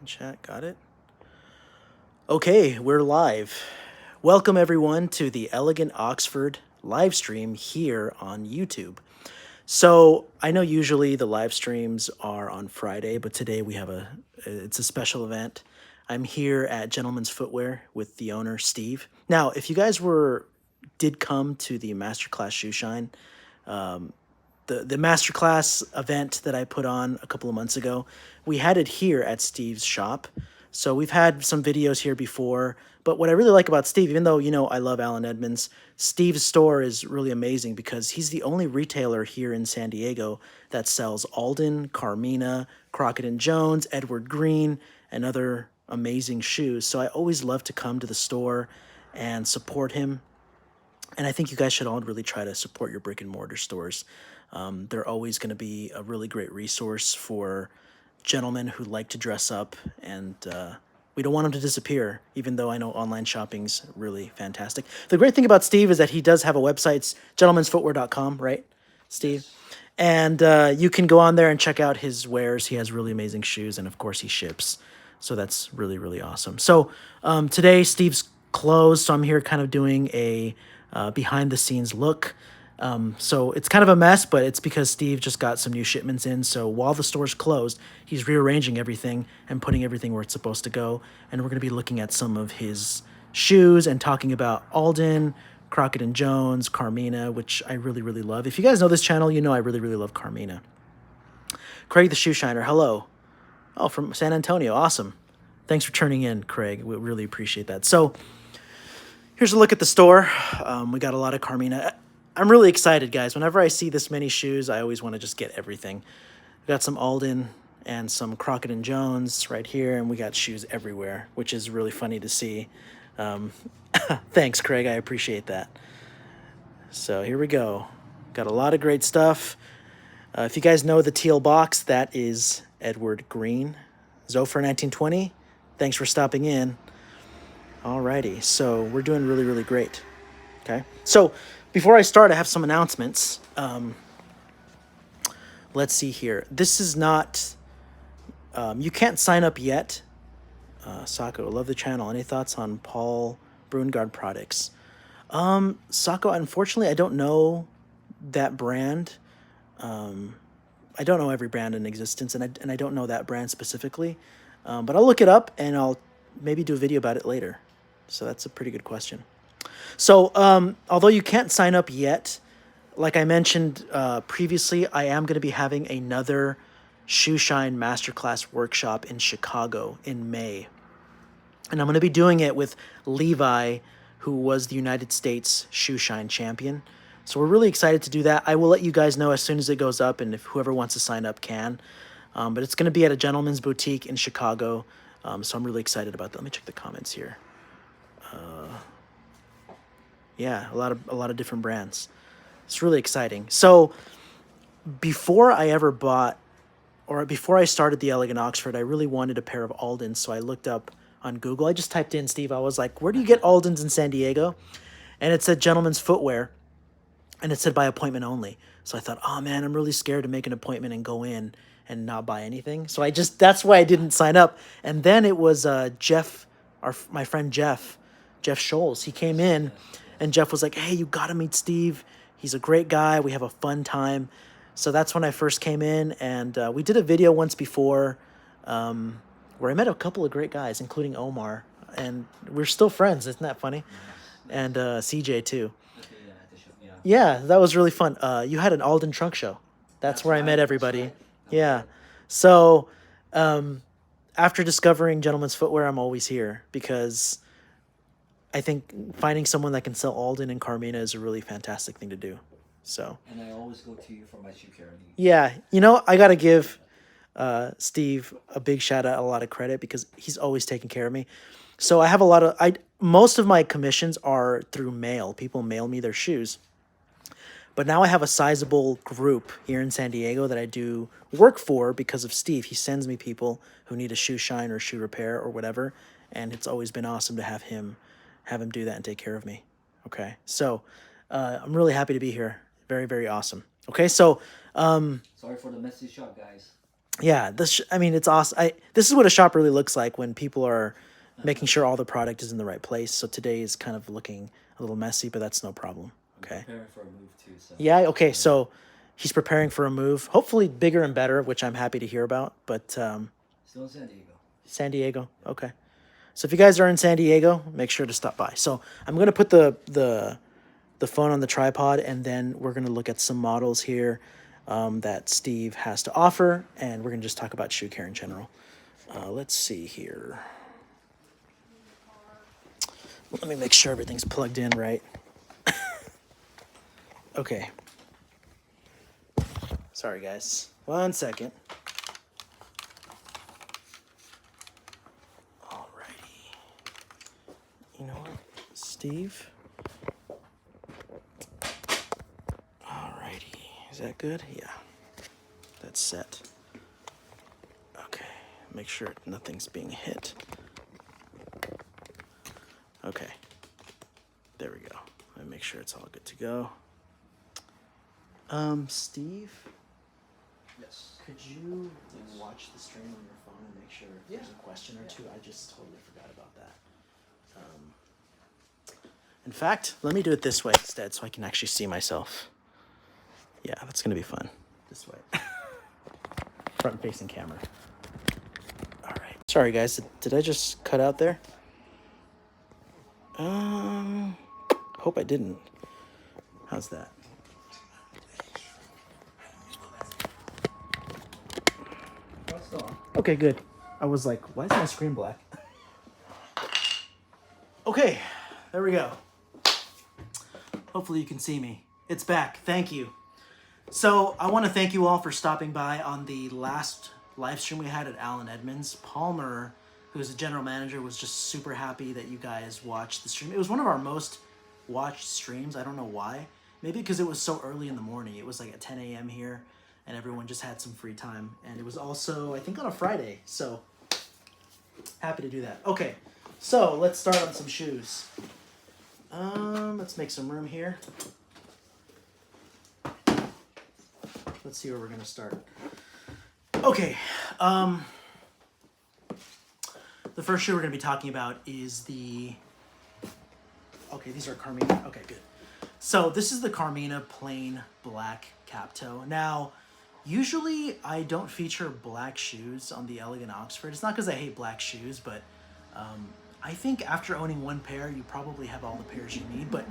in chat. Got it. Okay, we're live. Welcome everyone to the Elegant Oxford live stream here on YouTube. So I know usually the live streams are on Friday, but today we have it's a special event. I'm here at Gentleman's Footwear with the owner, Steve. Now, if you guys did come to the Masterclass Shoe Shine, the masterclass event that I put on a couple of months ago, we had it here at Steve's shop. So we've had some videos here before, but what I really like about Steve, even though, you know, I love Alan Edmonds, Steve's store is really amazing because he's the only retailer here in San Diego that sells Alden, Carmina, Crockett and Jones, Edward Green, and other amazing shoes. So I always love to come to the store and support him. And I think you guys should all really try to support your brick and mortar stores. They're always going to be a really great resource for gentlemen who like to dress up, and we don't want them to disappear, even though I know online shopping's really fantastic. The great thing about Steve is that he does have a website. It's gentlemansfootwear.com, right, Steve? And you can go on there and check out his wares. He has really amazing shoes, and of course he ships. So that's really, really awesome. So today Steve's closed, so I'm here kind of doing a behind the scenes look. So it's kind of a mess, but it's because Steve just got some new shipments in. So while the store's closed, he's rearranging everything and putting everything where it's supposed to go. And we're going to be looking at some of his shoes and talking about Alden, Crockett and Jones, Carmina, which I really, really love. If you guys know this channel, you know I really, really love Carmina. Craig the Shoe Shiner, hello. Oh, from San Antonio, awesome. Thanks for turning in, Craig. We really appreciate that. So here's a look at the store. We got a lot of Carmina. I'm really excited, guys. Whenever I see this many shoes, I always want to just get everything. We got some Alden and some Crockett and Jones right here, and we got shoes everywhere, which is really funny to see. Thanks, Craig. I appreciate that. So here we go. Got a lot of great stuff. If you guys know the teal box, that is Edward Green. Zofer 1920, thanks for stopping in. Alrighty, so we're doing really, really great. Okay, so before I start, I have some announcements. Let's see here. This is not, you can't sign up yet. Sako, love the channel. Any thoughts on Paul Brungard products? Sako, unfortunately, I don't know that brand. I don't know every brand in existence, and I don't know that brand specifically. But I'll look it up, and I'll maybe do a video about it later. So that's a pretty good question. So although you can't sign up yet, like I mentioned previously, I am going to be having another Shoe Shine Masterclass workshop in Chicago in May. And I'm going to be doing it with Levi, who was the United States Shoe Shine champion. So we're really excited to do that. I will let you guys know as soon as it goes up, and if whoever wants to sign up can. But it's going to be at a gentleman's boutique in Chicago. So I'm really excited about that. Let me check the comments here. Yeah, a lot of different brands. It's really exciting. So before I ever bought, or before I started the Elegant Oxford, I really wanted a pair of Aldens. So I looked up on Google. I just typed in, Steve, I was like, where do you get Aldens in San Diego? And it said Gentleman's Footwear. And it said by appointment only. So I thought, oh man, I'm really scared to make an appointment and go in and not buy anything. So that's why I didn't sign up. And then it was Jeff, my friend Jeff Scholes. He came in and Jeff was like, hey, you got to meet Steve. He's a great guy. We have a fun time. So that's when I first came in, and we did a video once before where I met a couple of great guys, including Omar. And we're still friends. Isn't that funny? And CJ too. Yeah, that was really fun. You had an Alden trunk show. That's where I met everybody. Right. Yeah. So after discovering Gentleman's Footwear, I'm always here because I think finding someone that can sell Alden and Carmina is a really fantastic thing to do. So. And I always go to you for my shoe care needs. Yeah. You know, I got to give Steve a big shout out, a lot of credit, because he's always taking care of me. So I have most of my commissions are through mail. People mail me their shoes. But now I have a sizable group here in San Diego that I do work for because of Steve. He sends me people who need a shoe shine or shoe repair or whatever. And it's always been awesome to have him do that and take care of me. Okay. So I'm really happy to be here. Very, very awesome. Okay. So sorry for the messy shot, guys. Yeah, I mean, it's awesome. This is what a shop really looks like when people are making sure all the product is in the right place. So today is kind of looking a little messy, but that's no problem. Okay. Preparing for a move too, so Yeah, okay. So he's preparing for a move, hopefully bigger and better, which I'm happy to hear about. But still in San Diego. San Diego, okay. So if you guys are in San Diego, make sure to stop by. So I'm gonna put the phone on the tripod, and then we're gonna look at some models here that Steve has to offer, and we're gonna just talk about shoe care in general. Let's see here. Let me make sure everything's plugged in right. Okay. Sorry, guys. 1 second. Alrighty. You know what, Steve? Alrighty. Is that good? Yeah. That's set. Okay. Make sure nothing's being hit. Okay. There we go. Let me make sure it's all good to go. Steve? Yes. Could you watch the stream on your phone and make sure if there's a question or two? I just totally forgot about that. In fact, let me do it this way instead so I can actually see myself. Yeah, that's going to be fun. This way. Front-facing camera. All right. Sorry, guys. Did I just cut out there? Hope I didn't. How's that? Okay, good. I was like, why is my screen black? Okay, there we go. Hopefully you can see me. It's back. Thank you. So I want to thank you all for stopping by on the last live stream we had at Allen Edmonds. Palmer, who's the general manager, was just super happy that you guys watched the stream. It was one of our most watched streams. I don't know why. Maybe because it was so early in the morning. It was like at 10 a.m. here, and everyone just had some free time. And it was also, I think, on a Friday. So happy to do that. Okay, so let's start on some shoes. Let's make some room here. Let's see where we're gonna start. Okay, the first shoe we're gonna be talking about is the. Okay, these are Carmina. Okay, good. So this is the Carmina plain black cap toe. Now, usually I don't feature black shoes on the Elegant Oxford. It's not because I hate black shoes, but I think after owning one pair, you probably have all the pairs you need. But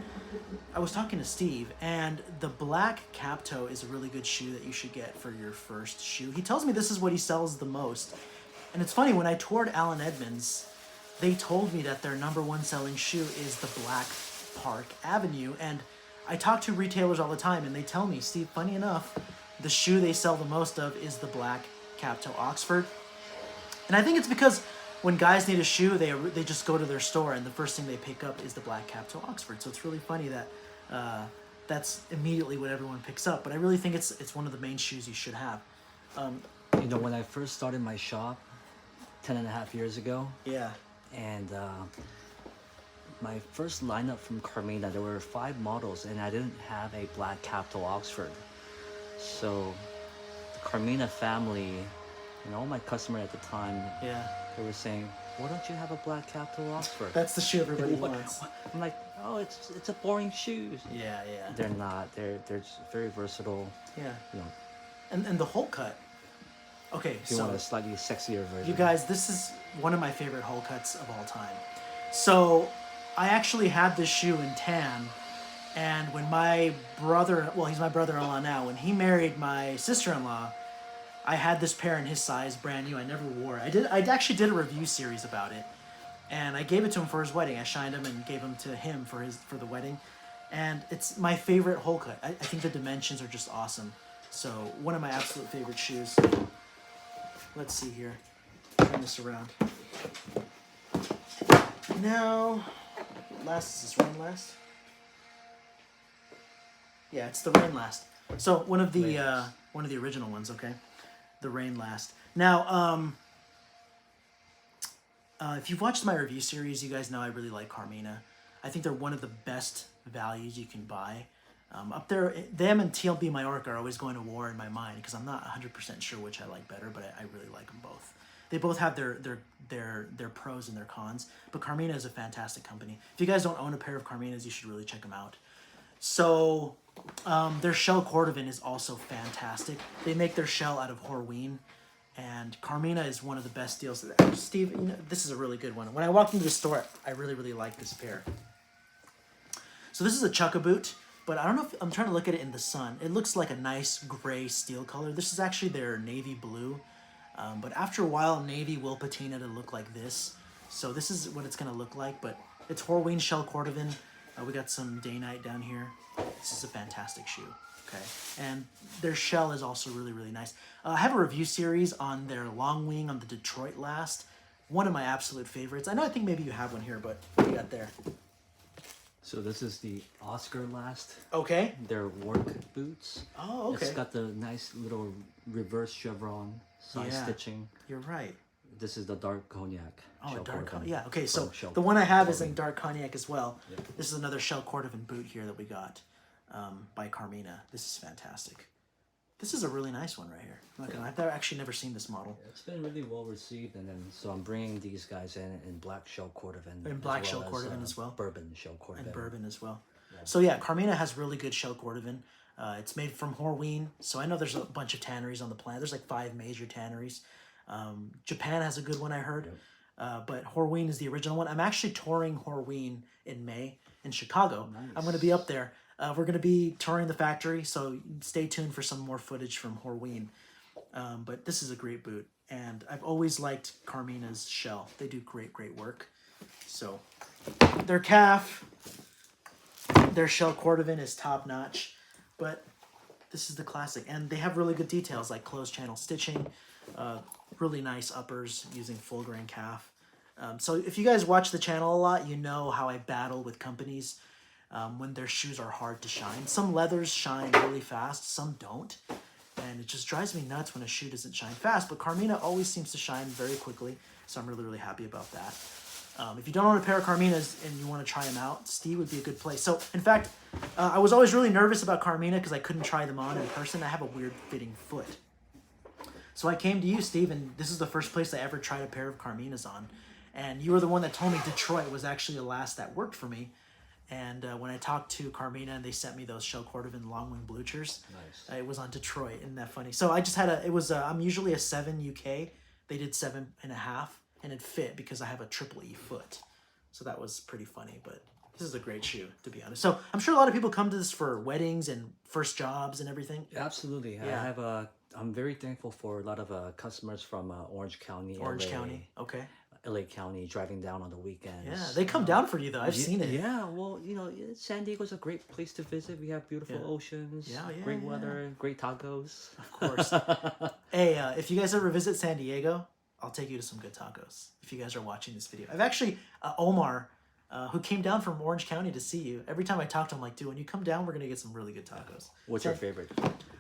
I was talking to Steve, and the black cap toe is a really good shoe that you should get for your first shoe. He tells me this is what he sells the most. And it's funny, when I toured Allen Edmonds, they told me that their number one selling shoe is the Black Park Avenue. And I talk to retailers all the time, and they tell me, Steve, funny enough, the shoe they sell the most of is the black cap toe Oxford. And I think it's because when guys need a shoe, they just go to their store, and the first thing they pick up is the black cap toe Oxford. So it's really funny that that's immediately what everyone picks up. But I really think it's one of the main shoes you should have. You know, when I first started my shop 10.5 years ago, Yeah. and my first lineup from Carmina, there were 5 models, and I didn't have a black cap toe Oxford. So the Carmina family and all my customers at the time, Yeah. they were saying, why don't you have a black cap toe Oxford? That's the shoe everybody wants. I'm like, oh, it's a boring shoe. Yeah, yeah. They're not. They're just very versatile. Yeah. You know, And the hole cut. Okay, if you so want a slightly sexier version. you guys, this is one of my favorite hole cuts of all time. So I actually had this shoe in tan, and when my brother, well, he's my brother-in-law now, when he married my sister-in-law, I had this pair in his size, brand new. I never wore it. I actually did a review series about it, and I gave it to him for his wedding. I shined him and gave him to him for the wedding, and it's my favorite hole cut. I think the dimensions are just awesome. So one of my absolute favorite shoes. Let's see here. Turn this around. Now, is this Rain Last? Yeah, it's the Rain Last. So one of the original ones, okay? The Rain Last. Now, if you've watched my review series, you guys know I really like Carmina. I think they're one of the best values you can buy. Up there, them and TLB Mallorca are always going to war in my mind because I'm not 100% sure which I like better, but I really like them both. They both have their pros and their cons, but Carmina is a fantastic company. If you guys don't own a pair of Carminas, you should really check them out. So their shell cordovan is also fantastic. They make their shell out of Horween, and Carmina is one of the best deals. Steve, this is a really good one. When I walked into the store, I really, really like this pair. So this is a Chukka boot, but I don't know if I'm trying to look at it in the sun. It looks like a nice gray steel color. This is actually their navy blue, but after a while, navy will patina to look like this. So this is what it's going to look like, but it's Horween shell cordovan. We got some day night down here. This is a fantastic shoe. Okay, and their shell is also really, really nice. I have a review series on their long wing on the Detroit Last. One of my absolute favorites. I think maybe you have one here, but what do you got there? So this is the Oscar Last. Okay. Their work boots. Oh, okay. It's got the nice little reverse chevron side stitching. You're right. This is the dark cognac. Oh, dark cognac. Yeah, okay, so shell the one I have is cordovan. in dark cognac as well. Yep. This is another shell cordovan boot here that we got by Carmina. This is fantastic. This is a really nice one right here. I've actually never seen this model. It's been really well received, and then so I'm bringing these guys in black shell cordovan. In black shell cordovan as well. Bourbon shell cordovan. And bourbon as well. Yeah. So yeah, Carmina has really good shell cordovan. It's made from Horween, so I know there's a bunch of tanneries on the planet. There's like 5 major tanneries. Japan has a good one, I heard. Yep. But Horween is the original one. I'm actually touring Horween in May in Chicago. Nice. I'm going to be up there. We're going to be touring the factory, so stay tuned for some more footage from Horween. But this is a great boot, and I've always liked Carmina's shell. They do great, great work. So their calf, their shell cordovan is top notch, but this is the classic. And they have really good details like closed channel stitching, really nice uppers using full grain calf. So if you guys watch the channel a lot, you know how I battle with companies when their shoes are hard to shine. Some leathers shine really fast, some don't. And it just drives me nuts when a shoe doesn't shine fast. But Carmina always seems to shine very quickly, so I'm really, really happy about that. If you don't own a pair of Carminas and you want to try them out, Steve would be a good place. So, in fact, I was always really nervous about Carmina because I couldn't try them on in person. I have a weird fitting foot. So I came to you, Steve, and this is the first place I ever tried a pair of Carminas on. And you were the one that told me Detroit was actually a last that worked for me. And when I talked to Carmina and they sent me those shell cordovan long wing bluchers, nice. It was on Detroit. Isn't that funny? So I just had I'm usually a 7 UK. They did 7.5, and it fit because I have a triple E foot. So that was pretty funny, but this is a great shoe, to be honest. So I'm sure a lot of people come to this for weddings and first jobs and everything. Absolutely. Yeah. I'm very thankful for a lot of customers from Orange County. Okay. LA County driving down on the weekends. Yeah, they come down for you though. I've seen it. Yeah, well, San Diego's a great place to visit. We have beautiful oceans, great weather, great tacos. Of course. Hey, if you guys ever visit San Diego, I'll take you to some good tacos. If you guys are watching this video, I've actually Omar, who came down from Orange County to see you. Every time I talk to him, I'm like, dude, when you come down, we're gonna get some really good tacos. What's your favorite?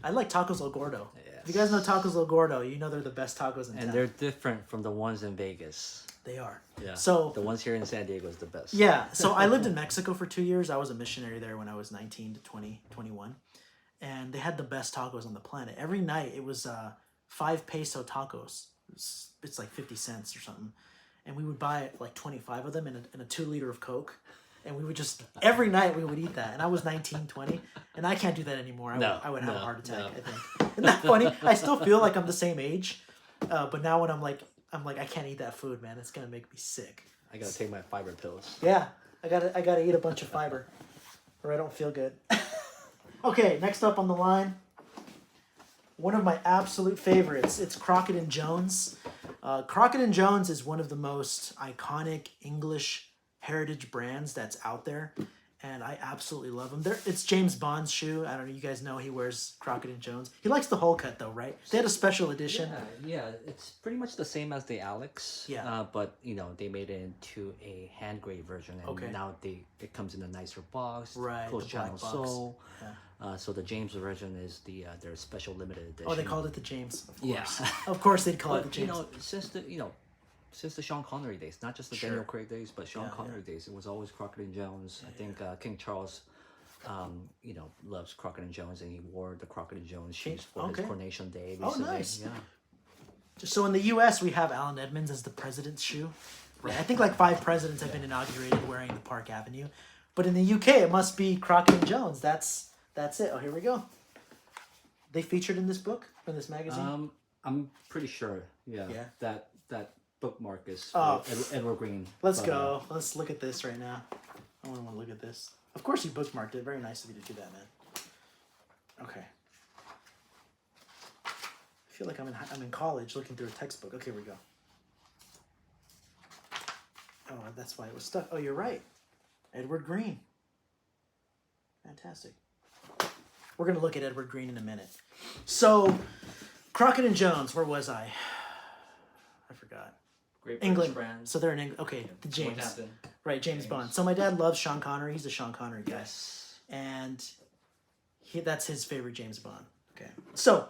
I like Tacos El Gordo. Yes. If you guys know Tacos El Gordo, you know they're the best tacos in town. And they're different from the ones in Vegas. They are. Yeah. So the ones here in San Diego is the best. Yeah. So I lived in Mexico for 2 years. I was a missionary there when I was 19 to 20, 21. And they had the best tacos on the planet. Every night it was 5 peso tacos. It's like 50 cents or something. And we would buy like 25 of them in a 2 liter of Coke. And we would just, every night we would eat that. And I was 19, 20. And I can't do that anymore. I would have a heart attack, I think. Isn't that funny? I still feel like I'm the same age. But now when I'm like, I can't eat that food, man. It's gonna make me sick. I gotta take my fiber pills. Yeah, I gotta eat a bunch of fiber, or I don't feel good. Okay, next up on the line, one of my absolute favorites. It's Crockett and Jones. Crockett and Jones is one of the most iconic English heritage brands that's out there, and I absolutely love them. It's James Bond's shoe. I don't know. You guys know he wears Crockett and Jones. He likes the hole cut though, right? They had a special edition. Yeah. It's pretty much the same as the Alex. Yeah. But they made it into a hand graved version, and now it comes in a nicer box. Right. Closed channel sole. Yeah. So the James version is their special limited edition. Oh, they called it the James. Of course. Yeah. Of course, they'd call it the James. Since the Sean Connery days, not just the Daniel Craig days, but Sean Connery days, it was always Crockett and Jones. I think King Charles loves Crockett and Jones, and he wore the Crockett and Jones shoes for his Okay. coronation day Oh, recently. nice. Yeah. So in the U.S., we have Allen Edmonds as the president's shoe. Right. I think like 5 presidents have been inaugurated wearing the Park Avenue, but in the UK, it must be Crockett and Jones. That's it. Oh, here we go. They featured in this book, in this magazine. I'm pretty sure. Yeah. Yeah. That bookmark is Oh. Edward Green. Let's go. Let's look at this right now. I want to look at this. Of course, you bookmarked it. Very nice of you to do that, man. Okay. I feel like I'm in college looking through a textbook. Okay, here we go. Oh, that's why it was stuck. Oh, you're right. Edward Green. Fantastic. We're going to look at Edward Green in a minute. So, Crockett and Jones, where was I? I forgot. Great England. brand. So they're in England. Okay, the James. Captain. Right, James Bond. So my dad loves Sean Connery. He's a Sean Connery guy. Yes. And that's his favorite James Bond. Okay. So,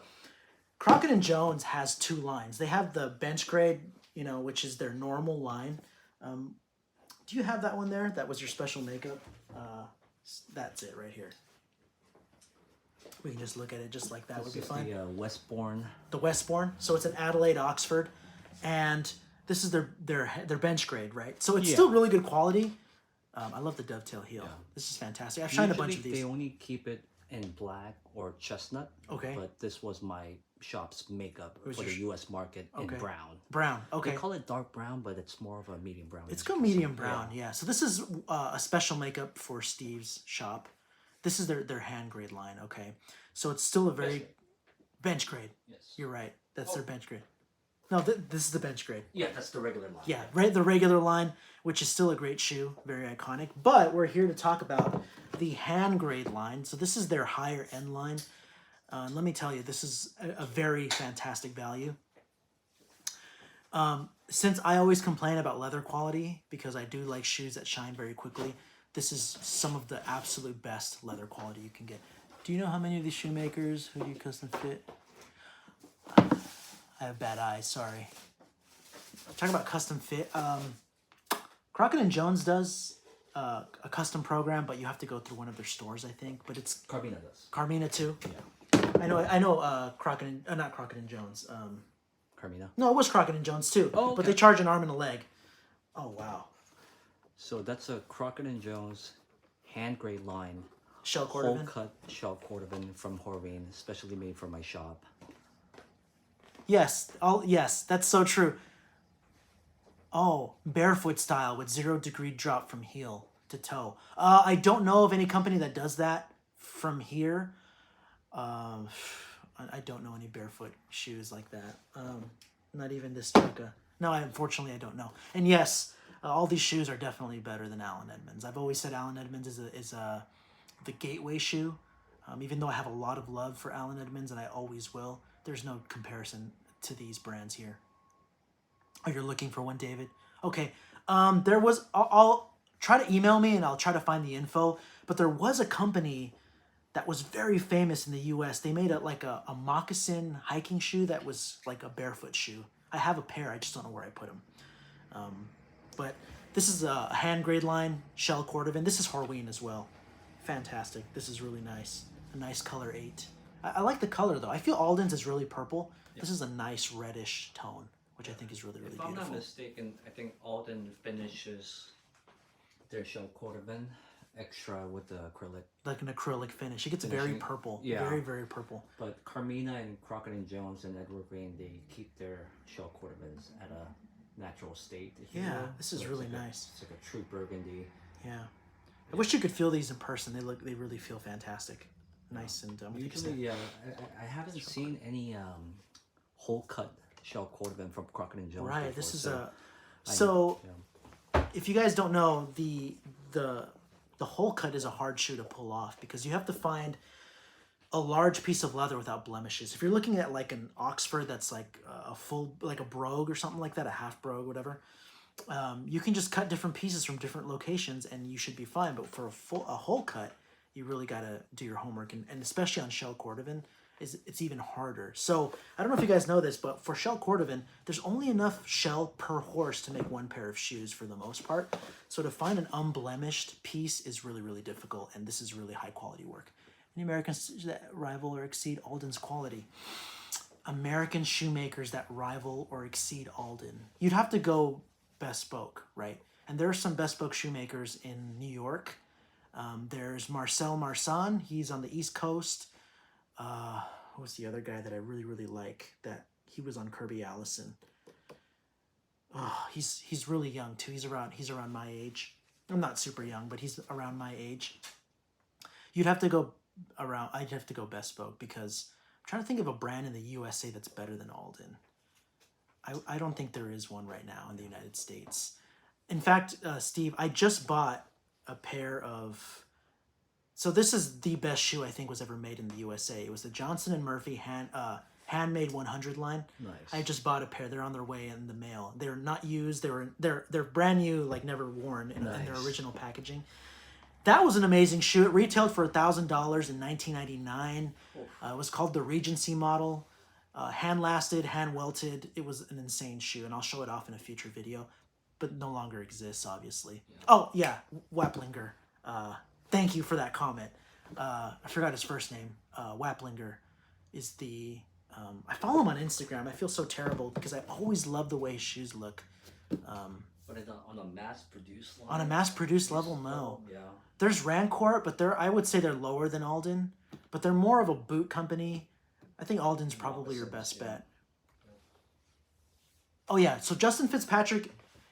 Crockett and Jones has 2 lines. They have the bench grade, which is their normal line. Do you have that one there? That was your special makeup? That's it right here. We can just look at it just like that. Would be fine. The Westbourne. The Westbourne. So it's an Adelaide Oxford, and this is their bench grade, right? So it's still really good quality. I love the dovetail heel. Yeah. This is fantastic. I've shined a bunch of these. They only keep it in black or chestnut. Okay. But this was my shop's makeup for the U.S. market in brown. Brown. Okay. They call it dark brown, but it's more of a medium brown. It's got medium brown. Yeah. So this is a special makeup for Steve's shop. This is their hand grade line. Okay. So it's still a very bench grade. Yes. You're right. That's their bench grade. No, this is the bench grade. Yeah, that's the regular line. Yeah, right. The regular line, which is still a great shoe, very iconic. But we're here to talk about the hand grade line. So this is their higher end line. Let me tell you, this is a very fantastic value. Since I always complain about leather quality because I do like shoes that shine very quickly, this is some of the absolute best leather quality you can get. Do you know how many of these shoemakers who do custom fit? I have bad eyes, sorry. Talking about custom fit, Crockett and Jones does a custom program, but you have to go through one of their stores, I think. But it's Carmina does. Carmina too. Yeah. I know. Crockett and not Crockett and Jones. Carmina. No, it was Crockett and Jones too. Oh, okay. But they charge an arm and a leg. Oh wow. So that's a Crockett and Jones hand grade line. Shell cordovan. Whole cut shell cordovan from Horween, specially made for my shop. Yes. Yes, that's so true. Oh, barefoot style with 0-degree drop from heel to toe. I don't know of any company that does that from here. I don't know any barefoot shoes like that. Not even this Chukka. No, unfortunately, I don't know. And yes, all these shoes are definitely better than Allen Edmonds. I've always said Allen Edmonds is the gateway shoe. Even though I have a lot of love for Allen Edmonds, and I always will, there's no comparison to these brands here. Oh, you're looking for one, David? Okay. There was... I'll try to email me, and I'll try to find the info. But there was a company that was very famous in the U.S. They made a moccasin hiking shoe that was like a barefoot shoe. I have a pair. I just don't know where I put them. But this is a hand grade line, shell cordovan. This is Horween as well. Fantastic. This is really nice. A nice color 8. I like the color though. I feel Alden's is really purple. Yeah. This is a nice reddish tone, which I think is really, really beautiful. If I'm not mistaken, I think Alden finishes their shell cordovan extra with the acrylic. Like an acrylic finish. It gets very purple. Yeah. Very, very purple. But Carmina and Crockett and Jones and Edward Green, they keep their shell cordovans at a natural state. Yeah, this is really nice. It's like a true burgundy. Yeah. I wish you could feel these in person. They really feel fantastic. Nice and usually, I haven't seen any whole cut shell cordovan from Crockett and Jones. Right. Before, this is if you guys don't know, the whole cut is a hard shoe to pull off because you have to find a large piece of leather without blemishes. If you're looking at like an Oxford that's like a full, like a brogue or something like that, a half brogue, whatever, you can just cut different pieces from different locations and you should be fine. But for a whole cut, you really got to do your homework, and especially on shell cordovan, it's even harder. So I don't know if you guys know this, but for shell cordovan, there's only enough shell per horse to make one pair of shoes for the most part. So to find an unblemished piece is really, really difficult, and this is really high quality work. Any Americans that rival or exceed Alden's quality? American shoemakers that rival or exceed Alden. You'd have to go bespoke, right? And there are some bespoke shoemakers in New York. There's Marcel Marsan. He's on the East Coast. Who's the other guy that I really, really like? That he was on Kirby Allison. Oh, he's really young too. He's around my age. I'm not super young, but he's around my age. You'd have to go around. I'd have to go bespoke because I'm trying to think of a brand in the USA that's better than Alden. I don't think there is one right now in the United States. In fact, Steve, I just bought a pair of. So this is the best shoe I think was ever made in the USA. It was the Johnson & Murphy handmade 100 line. Nice. I just bought a pair. They're on their way in the mail. They're not used. They're brand new, like never worn in their original packaging. That was an amazing shoe. It retailed for $1,000 in 1999. It was called the Regency model. Hand lasted, hand welted. It was an insane shoe, and I'll show it off in a future video, but no longer exists, obviously. Yeah. Oh yeah, Waplinger. Thank you for that comment. I forgot his first name. Waplinger is the. I follow him on Instagram. I feel so terrible because I always love the way his shoes look. But on a mass-produced level? On a mass-produced level, no. Yeah. There's Rancourt, but I would say they're lower than Alden, but they're more of a boot company. I think Alden's probably your best bet. Oh yeah, so Justin Fitzpatrick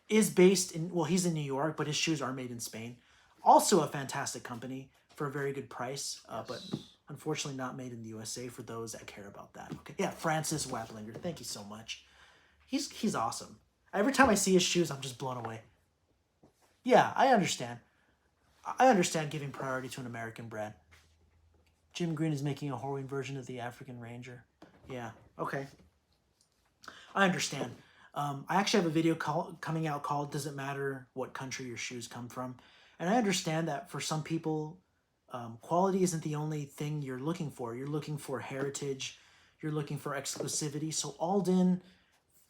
is based in, well, he's in New York, but his shoes are made in Spain. Also a fantastic company for a very good price, but unfortunately not made in the USA for those that care about that. Okay, yeah, Francis Waplinger, thank you so much. He's awesome. Every time I see his shoes, I'm just blown away. Yeah, I understand. I understand giving priority to an American brand. Jim Green is making a Horween version of the African Ranger. Yeah, okay. I understand. I actually have a video coming out called Does It Matter What Country Your Shoes Come From? And I understand that for some people, quality isn't the only thing you're looking for. You're looking for heritage. You're looking for exclusivity. So Alden,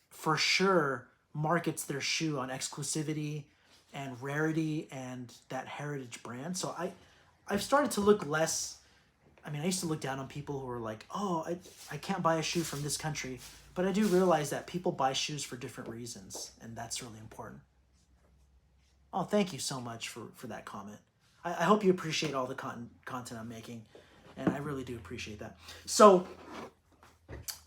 for sure, markets their shoe on exclusivity and rarity and that heritage brand. So I've started to look less. I mean, I used to look down on people who were like, oh, I can't buy a shoe from this country. But I do realize that people buy shoes for different reasons, and that's really important. Oh, thank you so much for that comment. I hope you appreciate all the content I'm making, and I really do appreciate that. So,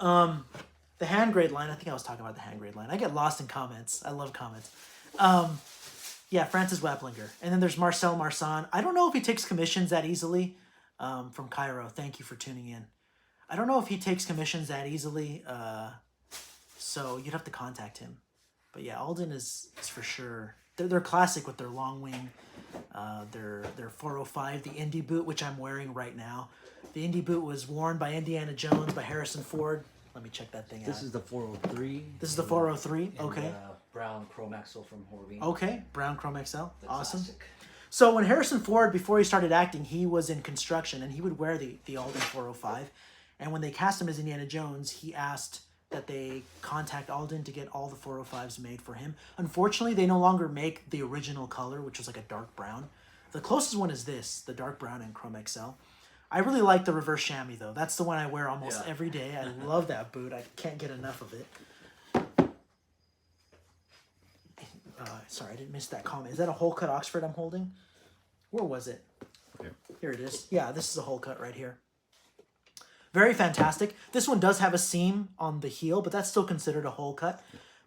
the hand grade line, I think I was talking about the hand grade line. I get lost in comments. I love comments. Yeah, Francis Waplinger. And then there's Marcel Marsan. I don't know if he takes commissions that easily. From Cairo. Thank you for tuning in. I don't know if he takes commissions that easily, so you'd have to contact him. But yeah, Alden is for sure. They're classic with their long wing, their 405, the Indy boot, which I'm wearing right now. The Indy boot was worn by Indiana Jones, by Harrison Ford. Let me check that thing out. This is the 403. This is the 403. Okay. Brown Chrome XL from Horween. Okay, brown Chrome XL. Awesome. Classic. So when Harrison Ford, before he started acting, he was in construction, and he would wear the Alden 405. And when they cast him as Indiana Jones, he asked that they contact Alden to get all the 405s made for him. Unfortunately, they no longer make the original color, which was like a dark brown. The closest one is this, the dark brown in Chrome XL. I really like the reverse chamois, though. That's the one I wear almost every day. I love that boot. I can't get enough of it. Sorry, I didn't miss that comment. Is that a hole cut Oxford I'm holding? Where was it? Okay. Here it is. Yeah, this is a hole cut right here. Very fantastic. This one does have a seam on the heel, but that's still considered a hole cut.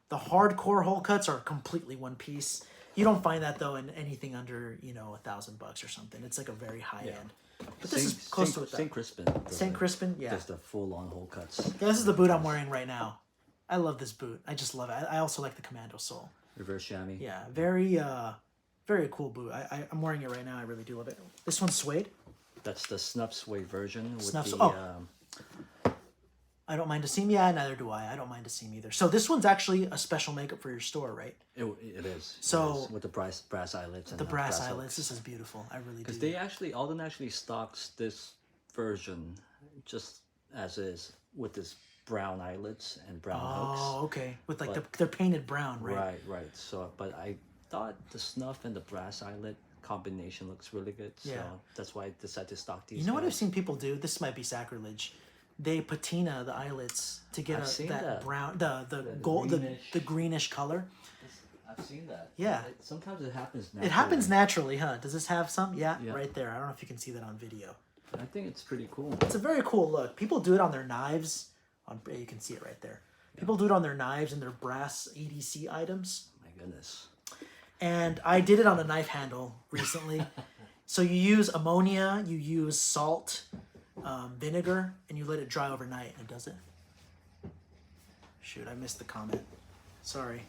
The hardcore hole cuts are completely one piece. You don't find that though in anything under, $1,000 or something. It's like a very high end. But this is close to it. St. Crispin. St. Crispin, yeah. Just the full-on hole cuts. Yeah, this is the boot I'm wearing right now. I love this boot. I just love it. I also like the commando sole. Reverse chamois. Yeah, very cool boot. I'm wearing it right now. I really do love it. This one's suede. That's the snuff suede version. I don't mind a seam. Yeah, neither do I. I don't mind a seam either. So this one's actually a special makeup for your store, right? It is. So it is, with the brass eyelets. And the brass eyelets. hooks. This is beautiful. I really do. Because Alden actually stocks this version just as is with this brown eyelets and brown hooks. Oh, okay. With like But- they're painted brown, right? Right. So, but I thought the snuff and the brass eyelet combination looks really good. So Yeah. that's why I decided to stock these. You know what I've guys. seen people do? This might be sacrilege. They patina the eyelets to get I've seen that that. brown, the gold, greenish. the greenish color. I've seen that. Yeah. Sometimes it happens naturally. It happens naturally, huh? Does this have some? Yeah, Yeah. right there. I don't know if you can see that on video. I think it's pretty cool. It's a very cool look. People do it on their knives. You can see it right there. People do it on their knives and their brass EDC items. My goodness. And I did it on a knife handle recently. So you use ammonia, you use salt, vinegar, and you let it dry overnight, and it does it. Shoot, I missed the comment. Sorry.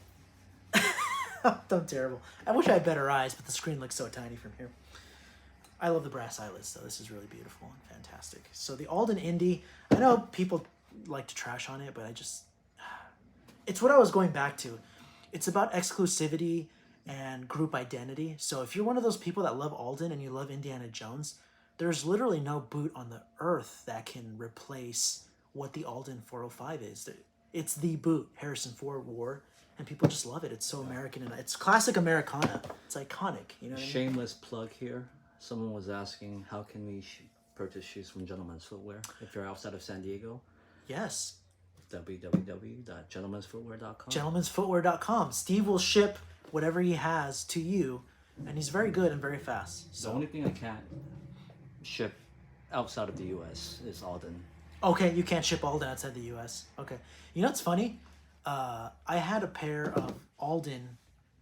I'm terrible. I wish I had better eyes, but the screen looks so tiny from here. I love the brass eyelets, though. This is really beautiful and fantastic. So the Alden Indy, I know people like to trash on it, but it's what I was going back to. It's about exclusivity and group identity. So if you're one of those people that love Alden and you love Indiana Jones, there's literally no boot on the earth that can replace what the Alden 405 is. It's the boot Harrison Ford wore, and people just love it. It's so American, and it's classic Americana. It's iconic, you know what I mean? Shameless plug here. Someone was asking, how can we purchase shoes from Gentleman's Footwear if you're outside of San Diego? Yes. www.gentlemansfootwear.com. Gentlemansfootwear.com. Steve will ship whatever he has to you, and he's very good and very fast. The So only thing I can't ship outside of the U.S. is Alden. okay, you can't ship Alden outside the U.S. Okay. You know what's funny? I had a pair of Alden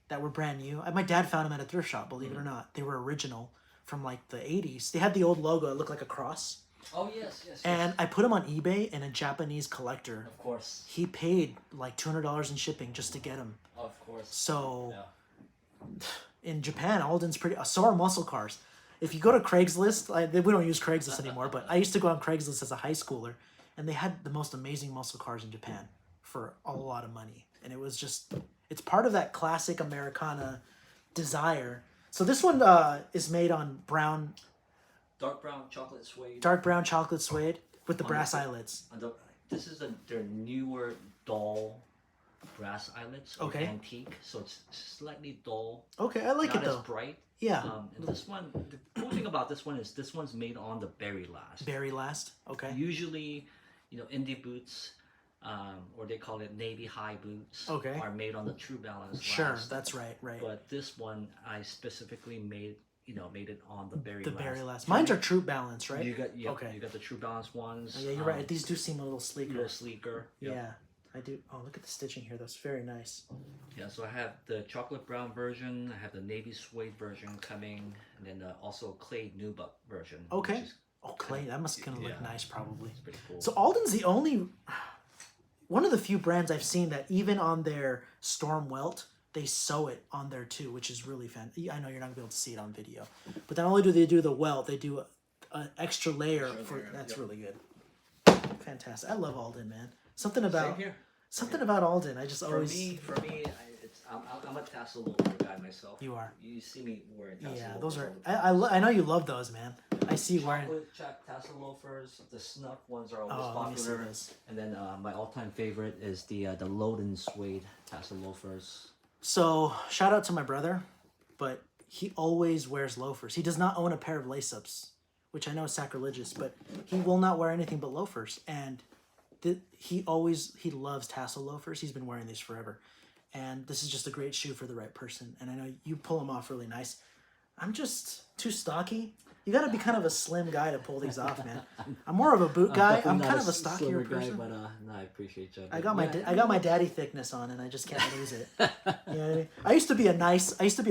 that were brand new. My dad found them at a thrift shop, believe it or not. They were original from like the 80s. They had the old logo. It looked like a cross. Oh, yes. And I put them on eBay, and a Japanese collector, Of course. he paid like $200 in shipping just to get them. Of course. So Yeah. in Japan, Alden's pretty. So are muscle cars. If you go to Craigslist, we don't use Craigslist anymore, but I used to go on Craigslist as a high schooler, and they had the most amazing muscle cars in Japan for a lot of money. And it was just, it's part of that classic Americana desire. So this one is made on brown, Dark brown chocolate suede. dark brown chocolate suede with the brass eyelets. This is their newer dull brass eyelets. Okay. Antique, so it's slightly dull. Okay, I like Not it though. as bright. Yeah. And this one, the cool thing about this one is this one's made on the berry last. Very last. Okay. Usually, indie boots, or they call it Navy high boots, Okay. are made on the True Balance Sure, last. that's right. But this one, I specifically made it on the berry The last. very last. Mine's are True Balance, right? You got Okay. You got the True Balance ones. Yeah, you're right. These do seem a little sleeker. A little sleeker. Yep. Yeah, I do. Oh, look at the stitching here. That's very nice. Yeah, so I have the chocolate brown version, I have the navy suede version coming, and then also clay nubuck version. Okay. Which is Oh, clay. That must gonna look Yeah. nice, probably. pretty cool. So Alden's the only one of the few brands I've seen that even on their storm welt, they sew it on there too, which is really fun. I know you're not gonna be able to see it on video, but not only do they do the welt, they do an extra layer for. That's really good. Fantastic. I love Alden, man. Something about Same here. something about Alden. I just For always. me, I'm a tassel loafer guy myself. You are. You see me wearing tassel Yeah, loafers those are. all the time. I know you love those, man. I see you wearing. Chocolate tassel loafers, the snuff ones are always Oh, let me see popular. this. And then my all-time favorite is the Loden suede tassel loafers. So shout out to my brother, but he always wears loafers. He does not own a pair of lace-ups, which I know is sacrilegious, but he will not wear anything but loafers. And he loves tassel loafers. He's been wearing these forever. And this is just a great shoe for the right person. And I know you pull them off really nice. I'm just too stocky. You got to be kind of a slim guy to pull these off, man. I'm more of a boot guy. I'm definitely kind not of a stockier slimmer person. guy, but no, I appreciate you. I got my daddy thickness on, and I just can't lose it. You know what I mean? I used to be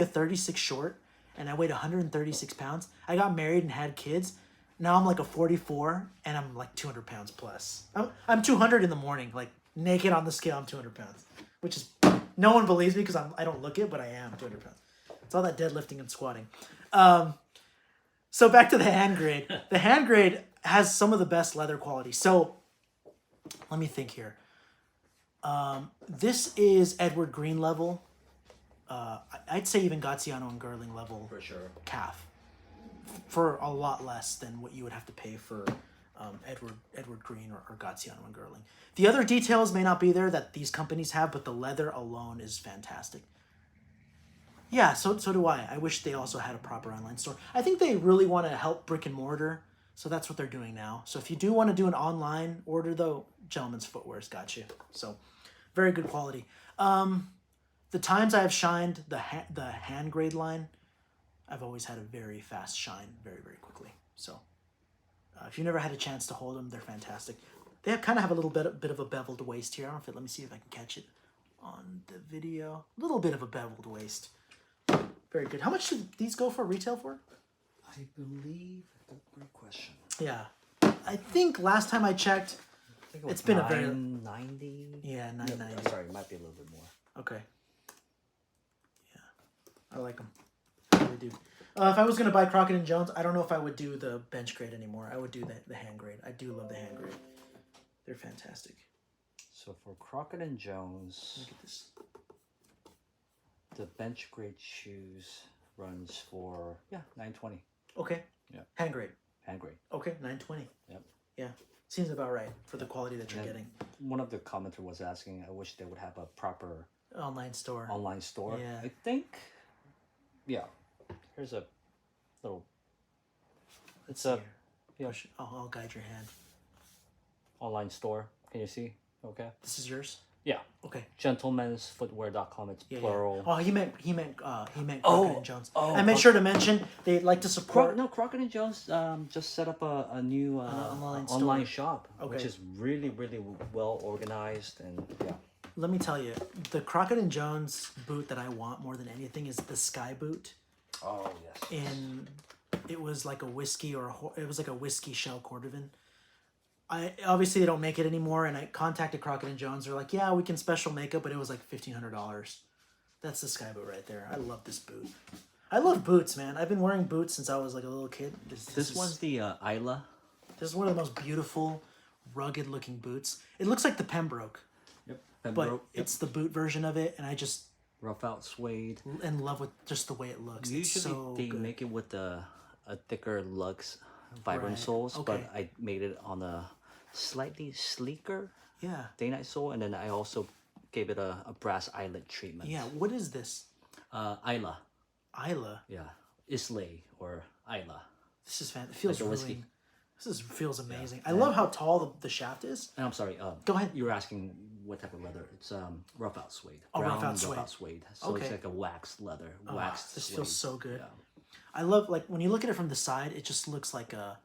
a 36 short, and I weighed 136 pounds. I got married and had kids. Now I'm like a 44, and I'm like 200 pounds plus. I'm 200 in the morning, like naked on the scale. I'm 200 pounds, which is no one believes me because I don't look it, but I am 200 pounds. It's all that deadlifting and squatting. So back to the hand grade. The hand grade has some of the best leather quality. So let me think here. This is Edward Green level. I'd say even Graziano and Girling level For sure. calf for a lot less than what you would have to pay for Edward Green or Graziano and Gerling. The other details may not be there that these companies have, but the leather alone is fantastic. Yeah, so do I. I wish they also had a proper online store. I think they really want to help brick and mortar, so that's what they're doing now. So if you do want to do an online order, though, Gentleman's Footwear's got you. So very good quality. The times I have shined the hand grade line, I've always had a very fast shine, very, very quickly. So if you never had a chance to hold them, they're fantastic. They kind of have a little bit of a beveled waist here. I don't know if let me see if I can catch it on the video. A little bit of a beveled waist. Very good. How much do these go for retail for? I believe, great question. Yeah. I think last time I checked, it's been a very... 990? Yeah, 990. No, sorry, it might be a little bit more. Okay. Yeah. I like them. I really do. If I was going to buy Crockett and Jones, I don't know if I would do the bench grade anymore. I would do the hand grade. I do love the hand grade. They're fantastic. So for Crockett and Jones... Look at this. The bench grade shoes runs for $920. Okay. Yeah. Hand grade. Hand grade. Okay, $920. Yep. Yeah. Seems about right for the quality that you're getting. One of the commenter was asking, I wish they would have a proper online store. Yeah. I think here's a little Let's see here. I'll guide your hand. Online store. Can you see? Okay. This is yours? Yeah. Okay. Gentlemensfootwear.com. It's plural. Yeah. Oh, he meant Crockett and Jones. Oh, I made sure to mention they'd like to support. Crockett and Jones just set up a new online shop, which is really, really well organized and yeah. Let me tell you, the Crockett and Jones boot that I want more than anything is the Sky boot. Oh yes. It was like a whiskey shell cordovan. Obviously they don't make it anymore, and I contacted Crockett and Jones. They're like, yeah, we can special make it, but it was like $1,500. That's the Sky boot right there. I love this boot. I love boots, man. I've been wearing boots since I was like a little kid. This one's the Isla. This is one of the most beautiful, rugged looking boots. It looks like the Pembroke. Yep. Pembroke. But it's the boot version of it, and I just rough out suede. In love with just the way it looks. Usually they make it with a thicker luxe vibram soles, okay. but I made it on a slightly sleeker day-night sole, and then I also gave it a brass eyelet treatment. Yeah, what is this? Isla. Isla? Yeah. Islay or Isla. This is fantastic. It feels like really... Feels amazing. Yeah. I love how tall the shaft is. And I'm sorry. Go ahead. You were asking what type of leather. It's rough out suede. Oh, brown rough out suede. So it's like a waxed leather. Waxed this suede. feels so good. Yeah. I love, like, when you look at it from the side, it just looks like a...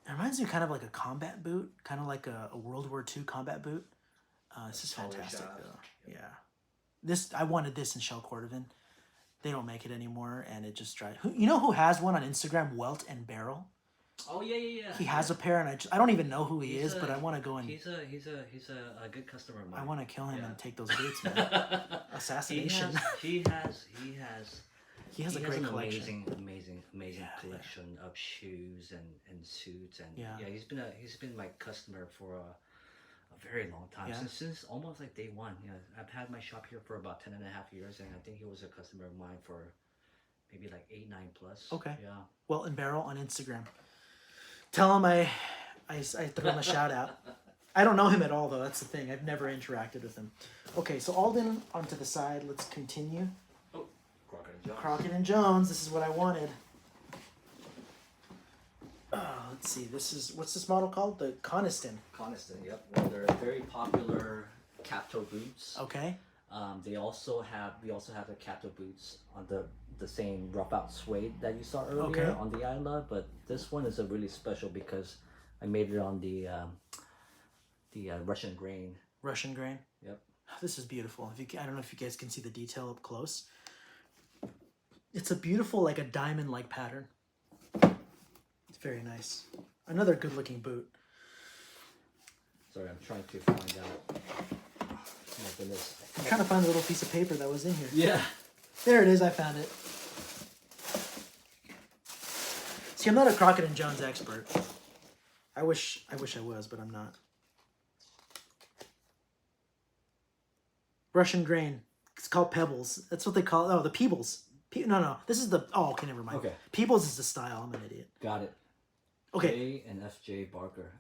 It reminds me kind of like a combat boot. Kind of like a World War II combat boot. This is fantastic, though. Yeah. I wanted this in shell cordovan. They don't make it anymore, and it just drives... You know who has one on Instagram? Welt and Barrel? Oh yeah. He has a pair, and I don't even know who he is, but I want to go and... He's a good customer of mine. I want to kill him and take those boots, man. Assassination. He has a great collection. Amazing collection of shoes and suits, and he's been my customer for a very long time. Yeah. Since almost like day one. You know, I've had my shop here for about 10.5 years, and I think he was a customer of mine for maybe like 8-9 plus. Okay. Yeah. Welt and Barrel on Instagram. Tell him I threw him a shout out. I don't know him at all, though. That's the thing. I've never interacted with him. Okay, so Alden onto the side. Let's continue. Oh, Crockett and Jones. Crockett and Jones. This is what I wanted. Let's see. What's this model called? The Coniston. Coniston, yep. Well, they're very popular cap toe boots. Okay. We also have the cap toe boots on the same rough out suede that you saw earlier on the Isla, but this one is a really special because I made it on the Russian grain. Russian grain. Yep. This is beautiful. I don't know if you guys can see the detail up close. It's a beautiful, like a diamond-like pattern. It's very nice. Another good-looking boot. Sorry, I'm trying to find out. Oh my goodness. I'm trying to find a little piece of paper that was in here. Yeah. There it is. I found it. See, I'm not a Crockett and Jones expert. I wish I was, but I'm not. Russian grain. It's called Pebbles. That's what they call it. Oh, the Peebles. No. This is the... Oh, okay, never mind. Okay. Peebles is the style. I'm an idiot. Got it. Okay, J and F.J.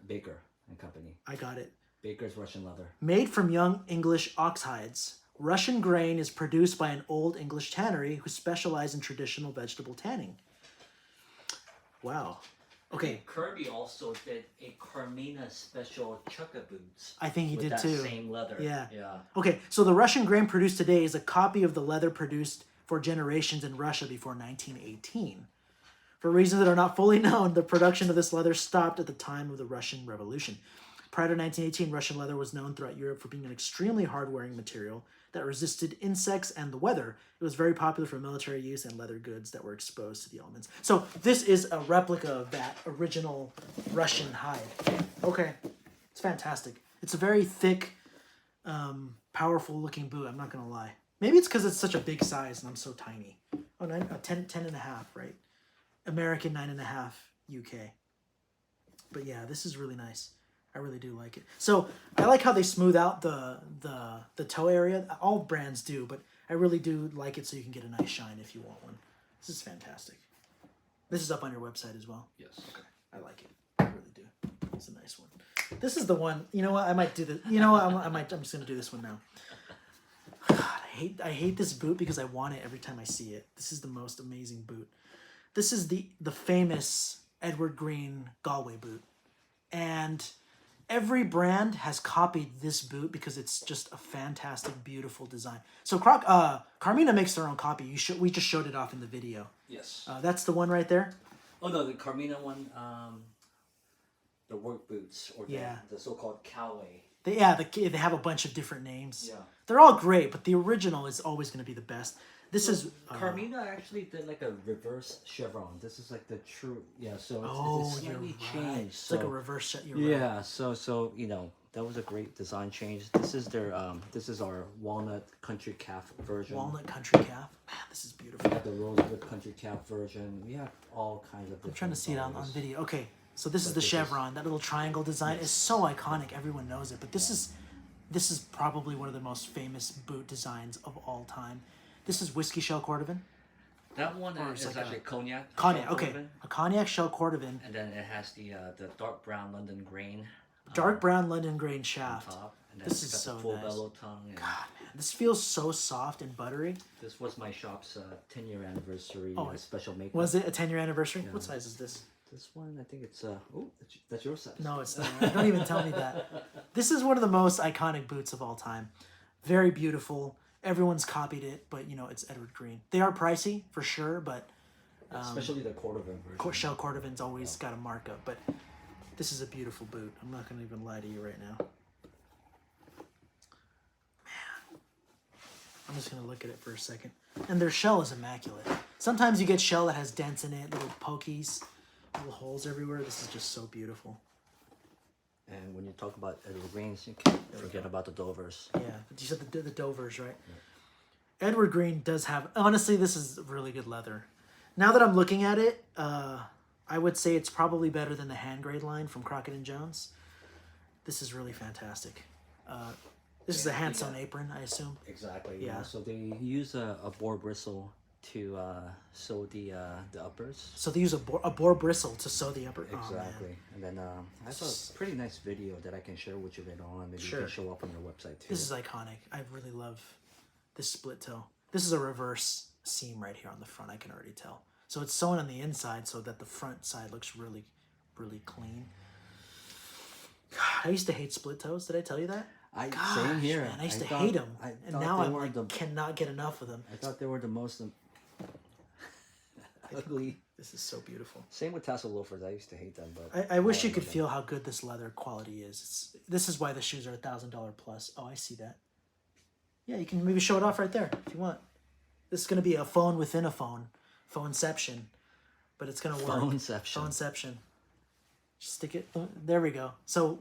Baker and Company. I got it. Baker's Russian leather. Made from young English ox hides, Russian grain is produced by an old English tannery who specialize in traditional vegetable tanning. Wow. Okay. Kirby also did a Carmina special chukka boots. I think he with did that too. Same leather. Yeah. Yeah. Okay, so the Russian grain produced today is a copy of the leather produced for generations in Russia before 1918. For reasons that are not fully known, the production of this leather stopped at the time of the Russian Revolution. Prior to 1918, Russian leather was known throughout Europe for being an extremely hard-wearing material that resisted insects and the weather. It was very popular for military use and leather goods that were exposed to the elements. So this is a replica of that original Russian hide. Okay, it's fantastic. It's a very thick, powerful-looking boot, I'm not going to lie. Maybe it's because it's such a big size and I'm so tiny. Oh, 10 and a half, right? American 9.5, UK. But yeah, this is really nice. I really do like it. So I like how they smooth out the toe area. All brands do, but I really do like it so you can get a nice shine if you want one. This is fantastic. This is up on your website as well. Yes. Okay. I like it. I really do. It's a nice one. This is the one. You know what? I might do this. You know what? I'm just gonna do this one now. God, I hate this boot because I want it every time I see it. This is the most amazing boot. This is the famous Edward Green Galway boot, and every brand has copied this boot because it's just a fantastic, beautiful design. So Carmina makes their own copy. We just showed it off in the video. Yes. That's the one right there. Oh no, the Carmina one, the work boots or the so-called cowway. They have a bunch of different names. Yeah. They're all great, but the original is always going to be the best. This is Carmina actually did like a reverse chevron. This is like the true So it's slightly changed. Right. It's like a reverse Right. So you know that was a great design change. This is their this is our walnut country calf version. Walnut country calf. Man, this is beautiful. We have the rosewood country calf version. We have all kinds of. I'm trying to see it on video. Okay, so this is the chevron. That little triangle design is so iconic. Everyone knows it. But this is probably one of the most famous boot designs of all time. This is whiskey shell cordovan. That one is like actually cognac. Cognac, okay. A cognac shell cordovan. And then it has the dark brown London grain. Dark brown London grain shaft. Top, and then this is so full nice. bellow tongue. And God, man, this feels so soft and buttery. This was my shop's 10-year anniversary special makeup. Was it a 10-year anniversary? Yeah. What size is this? This one, I think it's that's your size. No, it's not. Don't even tell me that. This is one of the most iconic boots of all time. Very beautiful. Everyone's copied it, but you know it's Edward Green. They are pricey for sure, but especially the cordovan version. Shell cordovan's always got a markup, but this is a beautiful boot. I'm not gonna even lie to you right now. Man, I'm just gonna look at it for a second. And their shell is immaculate. Sometimes you get shell that has dents in it, little pokies, little holes everywhere. This is just so beautiful. And when you talk about Edward Greens, you can't forget about the Dovers. Yeah, you said the Dovers, right? Yeah. Edward Green does have... Honestly, this is really good leather. Now that I'm looking at it, I would say it's probably better than the hand-grade line from Crockett and Jones. This is really fantastic. This is a hand-sewn apron, I assume. Exactly, yeah. So they use a boar bristle to sew the uppers. So they use a boar bristle to sew the upper. Exactly, and then I have a pretty nice video that I can share with you later on. Maybe you can show up on your website too. This is iconic. I really love this split toe. This is a reverse seam right here on the front. I can already tell. So it's sewn on the inside so that the front side looks really, really clean. God, I used to hate split toes. Did I tell you that? Same here. Man, I used to hate them, and now I cannot get enough of them. I thought they were the most ugly. This is so beautiful. Same with tassel loafers. I used to hate them, but I wish you could feel how good this leather quality is. This is why the shoes are $1,000 plus. Oh, I see that. Yeah, you can maybe show it off right there if you want. This is going to be a phone within a phone, phoneception, but it's going to work. Phoneception. Just stick it. There we go. So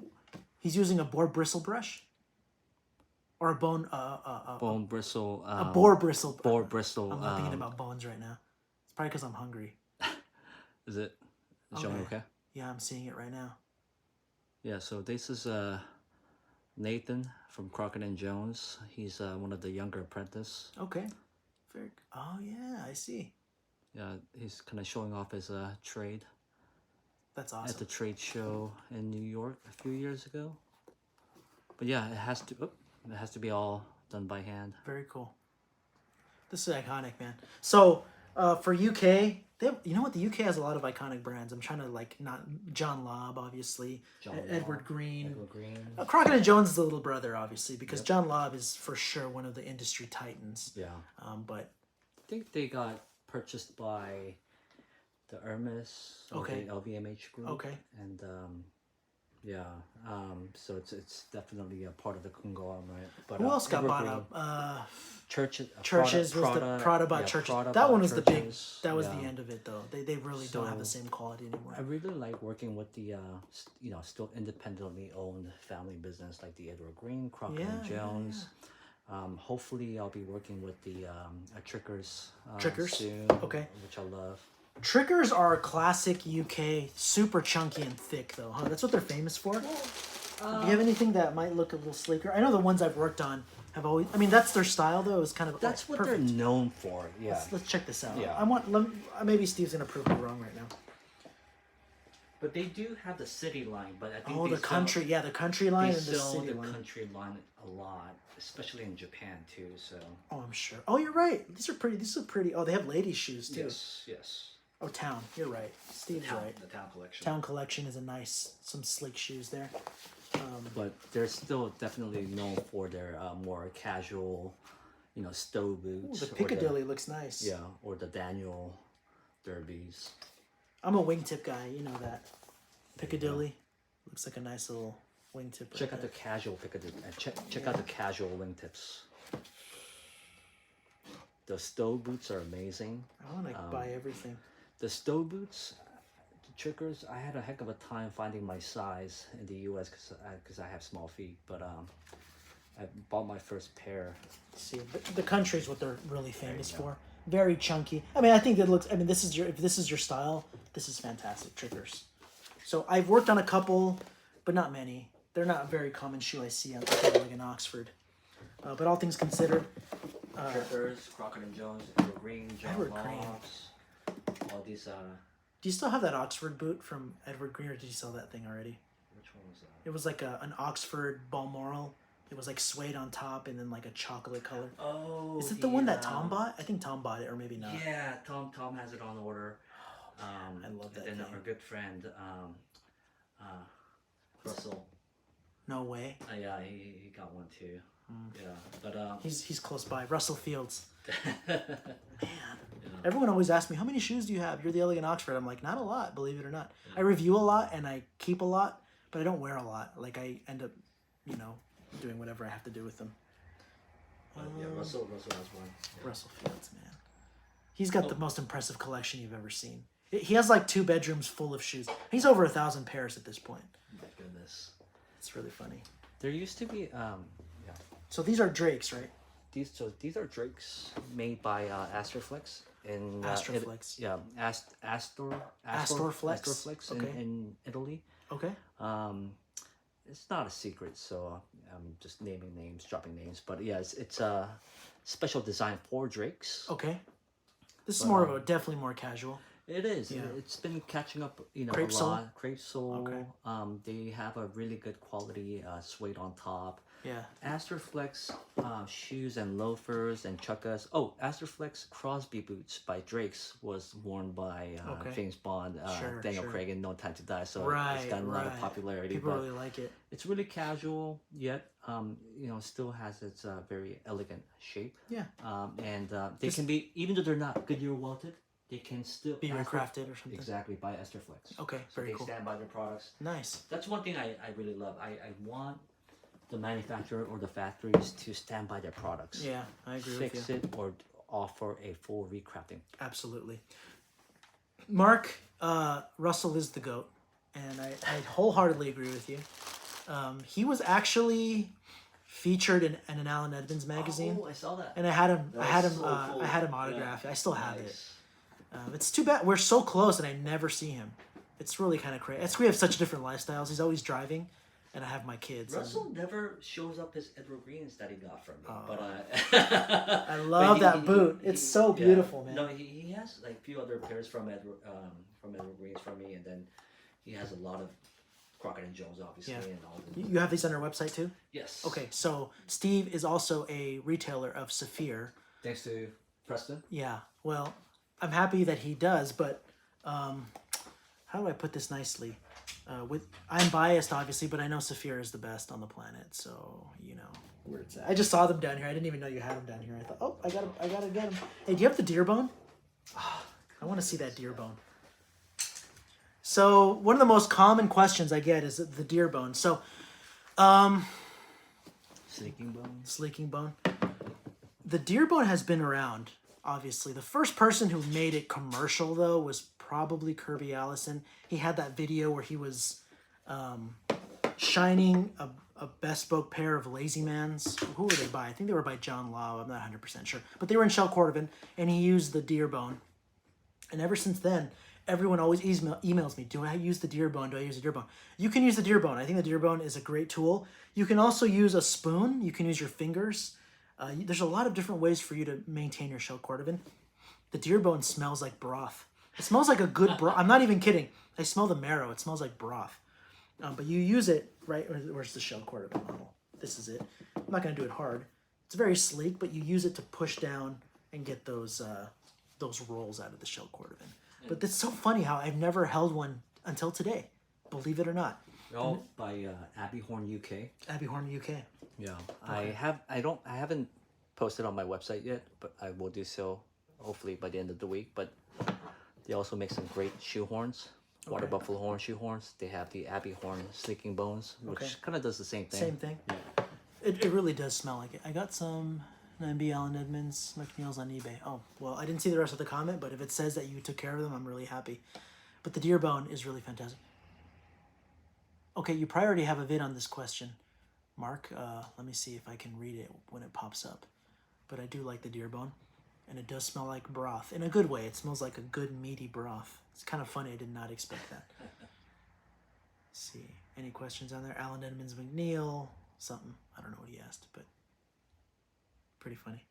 he's using a boar bristle brush. Or a bone, bone bristle. A boar bristle. Boar bristle. I'm not thinking about bones right now. It's probably because I'm hungry. Is it showing okay? Yeah, I'm seeing it right now. Yeah, so this is Nathan from Crockett and Jones. He's one of the younger apprentice. Okay. Oh, yeah, I see. Yeah, he's kind of showing off his trade. That's at awesome. the trade show in New York a few years ago. But yeah, it has to. It has to be all done by hand. Very cool. This is iconic, man. So for UK, you know what? The UK has a lot of iconic brands. I'm trying to like not John Lobb, obviously, Edward Green. Edward Green. Crockett and Jones is the little brother, obviously, because Yep. John Lobb is for sure one of the industry titans. Yeah. But I think they got purchased by the Hermes or Okay. the LVMH group. Okay. And yeah, so it's definitely a part of the conglomerate. But who else got Edward bought Green, up? Churches. Churches was the Prada bought yeah, Churches. Prada That bought one was the big. Churches, That was yeah. the end of it, though. They really don't have the So, same quality anymore. I really like working with the still independently owned family business like the Edward Green, Crockett and Yeah, Jones. Hopefully, I'll be working with the Trickers. Trickers? soon. Okay. Which I love. Trickers are classic UK, super chunky and thick, though, huh? That's what they're famous for. Do you have anything that might look a little sleeker? I know the ones I've worked on have always. I mean, that's their style, though. It was kind of. That's what perfect. they're known for. Yeah. Let's check this out. Yeah. Maybe Steve's gonna prove me wrong right now. But they do have the city line, but I think Oh, they the country, yeah, the country line They and the sell city the line. country line a lot, especially in Japan too. So Oh, I'm sure. Oh, you're right. These are pretty. These are pretty. Oh, they have ladies' shoes too. yes. Oh, Town. You're right. Steve's right. The town collection. Town collection is some sleek shoes there. But they're still definitely known for their more casual, stow Ooh, boots. the Piccadilly looks nice. Or the Daniel derbies. I'm a wingtip guy. You know that. Piccadilly looks like a nice little wingtip. Right Check out there. the casual Piccadilly. Check out the casual wingtips. The stow boots are amazing. I want to buy everything. The stow boots, the Trickers, I had a heck of a time finding my size in the U.S. because I have small feet. But I bought my first pair. See, the country's what they're really famous for. Very chunky. I mean, I think that looks. I mean, if this is your style, this is fantastic. Triggers. So I've worked on a couple, but not many. They're not a very common shoe I see out there, like in Oxford. But all things considered, Trickers, Crockett and Jones, Edward Green, John Edward Green. Lobbs, all these. Do you still have that Oxford boot from Edward Green, or did you sell that thing already? Which one was that? It was like an Oxford Balmoral. It was like suede on top and then like a chocolate color. Oh, Is it the one that Tom bought? I think Tom bought it, or maybe not. Yeah, Tom has it on order. I love that And then thing. our good friend, Russell. No way. Yeah, he got one too. Yeah, but He's close by. Russell Fields. Man. Everyone always asks me, how many shoes do you have? You're the Elegant Oxford. I'm like, not a lot, believe it or not. I review a lot and I keep a lot, but I don't wear a lot. Like I end up, doing whatever I have to do with them. yeah, Russell has one. Yeah. Russell Fields, man. He's got the most impressive collection you've ever seen. He has like 2 bedrooms full of shoes. He's over 1,000 pairs at this point. My goodness. It's really funny. There used to be So these are Drake's, right? these are Drakes made by Astroflex in Astroflex. Astroflex Okay. in Italy. Okay. It's not a secret, so I'm just naming names, dropping names. But yeah, it's a special design for Drakes. Okay. This is more of a definitely more casual. It is. Yeah. It's been catching up, Crepe a sole? lot. Crepe sole. Okay. They have a really good quality suede on top. Yeah. Astroflex shoes and loafers and chukkas. Oh, Astroflex Crosby boots by Drake's was worn by James Bond, Daniel Craig in No Time to Die. So it's gotten a lot of popularity. People but really like it. it's really casual, yet still has its very elegant shape. Yeah. And they can be, even though they're not Goodyear welted, they can still Be recrafted or something. Exactly, by Astroflex. Okay, So very they cool. stand by their products. Nice. That's one thing I really love. I want the manufacturer or the factories to stand by their products. Yeah, I agree Fix with you. it or offer a full recrafting. Absolutely. Mark, Russell is the GOAT, and I wholeheartedly agree with you. He was actually featured in an Alan Edmonds magazine, Oh, I saw that. and I had him. That I had was him. so cool. I had him autographed. I still have it. Nice. It's too bad we're so close, and I never see him. It's really kind of crazy. We have such different lifestyles. He's always driving, and I have my kids. and- Russell never shows up his Edward Greens that he got from me. I love that boot. It's so beautiful, man. No, he has like a few other pairs from Edward Greens from me, and then He has a lot of Crockett and Jones, obviously, Yeah. and Alden. You have these on our website too? Yes. Okay, so Steve is also a retailer of Saphir. Thanks to Preston. Yeah, well, I'm happy that he does, but how do I put this nicely? I'm biased, obviously, but I know Saphir is the best on the planet, so you know where it's at. I just saw them down here. I didn't even know you had them down here. I thought, oh, I gotta get them. Hey, do you have the deer bone? I want to see that deer bone. So one of the most common questions I get is the deer bone. So, Sleeking bone. sleeking bone. The deer bone has been around, obviously. The first person who made it commercial, though, was probably Kirby Allison. He had that video where he was shining a bespoke pair of Lazy Mans. Who were they by? I think they were by John Law. I'm not 100% sure. But they were in shell cordovan, and he used the deer bone. And ever since then, everyone always emails me, do I use the deer bone? Do I use the deer bone? You can use the deer bone. I think the deer bone is a great tool. You can also use a spoon. You can use your fingers. There's a lot of different ways for you to maintain your shell cordovan. The deer bone smells like broth. It smells like a good broth. I'm not even kidding. I smell the marrow. It smells like broth. But you use it, right? Where's the shell cordovan model? This is it. I'm not going to do it hard. It's very sleek, but you use it to push down and get those rolls out of the shell cordovan. But it's so funny how I've never held one until today. Believe it or not. They're all by Abbey Horn, UK. Abbey Horn, UK. Yeah, okay. I haven't posted on my website yet, but I will do so hopefully by the end of the week. But they also make some great shoe horns, water buffalo horn shoe horns. They have the Abbey Horn sleeking bones, which kind of does the same thing. Same thing. Yeah. It really does smell like it. I got some 9B Allen Edmonds McNeil's on eBay. Oh, well, I didn't see the rest of the comment, but if it says that you took care of them, I'm really happy. But the deer bone is really fantastic. Okay, you probably already have a vid on this question, Mark. Let me see if I can read it when it pops up. But I do like the deer bone, and it does smell like broth. In a good way. It smells like a good meaty broth. It's kind of funny. I did not expect that. Let's see. Any questions on there? Allen Edmonds McNeil. Something. I don't know what he asked, but pretty funny.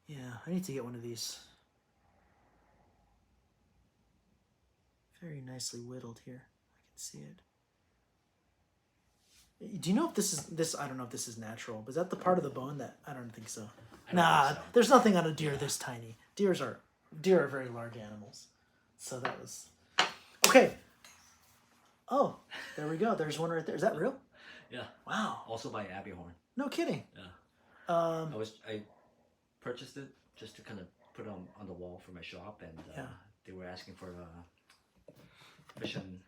Yeah, I need to get one of these. Very nicely whittled here. I can see it. Do you know if this? I don't know if this is natural, but is that the part of the bone that I don't think so. Nah, think so. There's nothing on a deer this tiny. Deer are very large animals. So that was okay. Oh, there we go. There's one right there. Is that real? Yeah. Wow. Also by Abbey Horn. No kidding. Yeah. I purchased it just to kind of put it on the wall for my shop, and they were asking for a fishing